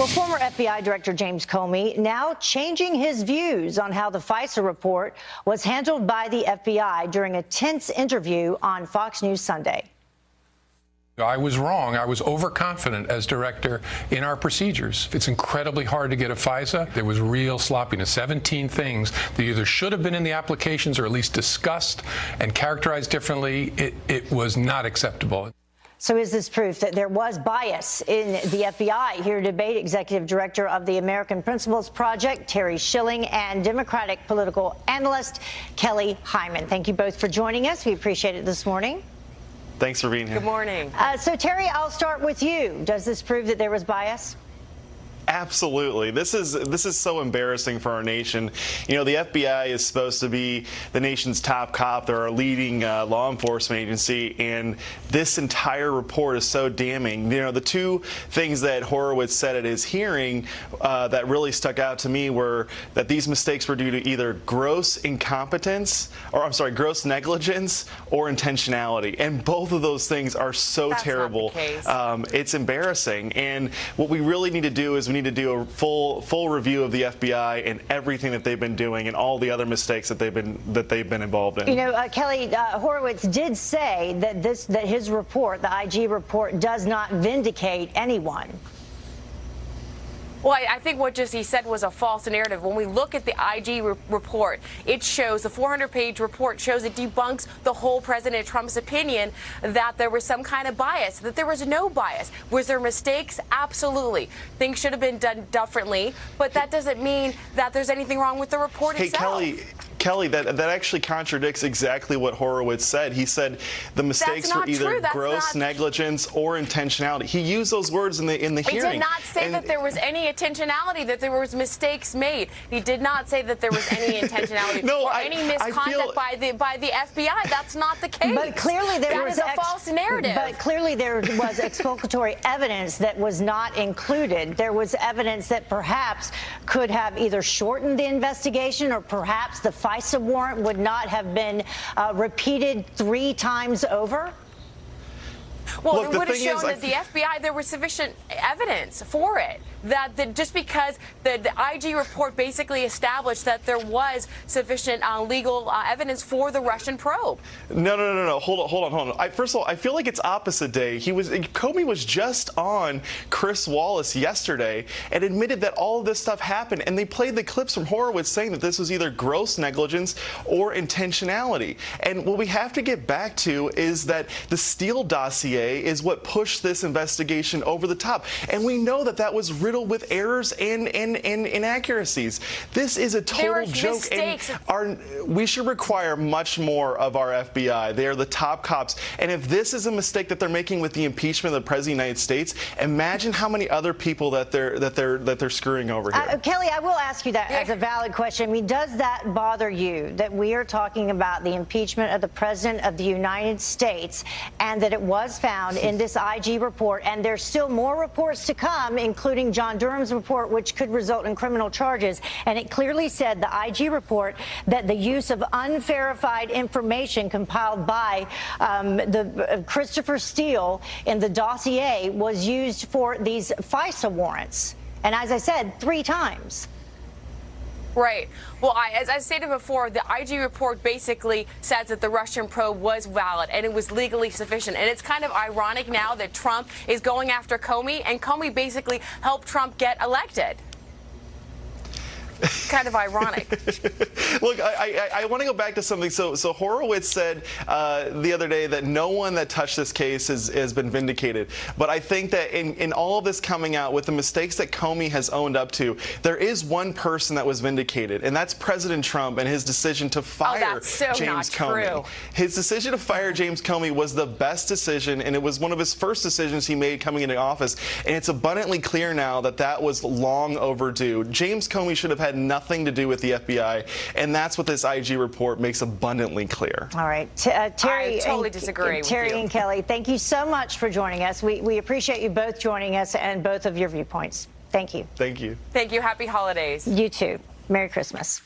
Well, former FBI Director James Comey now changing his views on how the FISA report was handled by the FBI during a tense interview on Fox News Sunday. I was wrong. I was overconfident as director in our procedures. It's incredibly hard to get a FISA. There was real sloppiness. 17 things that either should have been in the applications or at least discussed and characterized differently. It was not acceptable. So is this proof that there was bias in the FBI? Here to debate Executive Director of the American Principles Project, Terry Schilling, and Democratic political analyst, Kelly Hyman. Thank you both for joining us. We appreciate it this morning. Thanks for being here. Good morning. So, Terry, I'll start with you. Does this prove that there was bias? Absolutely. This is so embarrassing for our nation. You know, the FBI is supposed to be the nation's top cop. They're our leading law enforcement agency, and this entire report is so damning. You know, the two things that Horowitz said at his hearing that really stuck out to me were that these mistakes were due to either gross incompetence, or gross negligence, or intentionality. And both of those things are so terrible. Not the case. It's embarrassing. And what we really need to do is we need to do a full review of the FBI and everything that they've been doing and all the other mistakes that they've been involved in. You know, Kelly, Horowitz did say that his report, the IG report, does not vindicate anyone. Well, I think what he said was a false narrative. When we look at the IG report, it shows, the 400-page report shows it debunks the whole President Trump's opinion that there was some kind of bias, that there was no bias. Was there mistakes? Absolutely. Things should have been done differently, but that doesn't mean that there's anything wrong with the report itself. Kelly, that actually contradicts exactly what Horowitz said. He said the mistakes were either gross negligence or intentionality. He used those words in the hearing. He did not say that there was any intentionality, that there was mistakes made. He did not say that there was any intentionality or any misconduct by the FBI. That's not the case. But clearly there was a false narrative. But clearly there was exculpatory evidence that was not included. There was evidence that perhaps could have either shortened the investigation or perhaps the FISA warrant would not have been repeated 3 times over? Well, it would have shown that the FBI, there was sufficient evidence for it. That just because the IG report basically established that there was sufficient legal evidence for the Russian probe. No. Hold on. First of all, I feel like it's opposite day. Comey was just on Chris Wallace yesterday and admitted that all of this stuff happened, and they played the clips from Horowitz saying that this was either gross negligence or intentionality. And what we have to get back to is that the Steele dossier is what pushed this investigation over the top. And we know that that was riddled with errors and inaccuracies. This is a total joke. Mistakes. And we should require much more of our FBI. They are the top cops. And if this is a mistake that they're making with the impeachment of the President of the United States, imagine how many other people that they're screwing over here. Kelly, I will ask you that as a valid question. I mean, does that bother you that we are talking about the impeachment of the President of the United States and that it was found in this IG report, and there's still more reports to come, including John Durham's report, which could result in criminal charges, and it clearly said, the IG report, that the use of unverified information compiled by Christopher Steele in the dossier was used for these FISA warrants, and as I said, 3 times. Right. Well, as I stated before, the IG report basically says that the Russian probe was valid and it was legally sufficient. And it's kind of ironic now that Trump is going after Comey, and Comey basically helped Trump get elected. Kind of ironic. Look, I want to go back to something. So Horowitz said the other day that no one that touched this case has been vindicated. But I think that in all of this coming out with the mistakes that Comey has owned up to, there is one person that was vindicated, and that's President Trump and his decision to fire James Comey. His decision to fire James Comey was the best decision, and it was one of his first decisions he made coming into office. And it's abundantly clear now that that was long overdue. James Comey should have had nothing to do with the FBI, and that's what this IG report makes abundantly clear. All right. Terry, I totally disagree with Terry you. and Kelly, thank you so much for joining us. We appreciate you both joining us and both of your viewpoints. Thank you. Thank you. Thank you. Happy holidays. You too. Merry Christmas.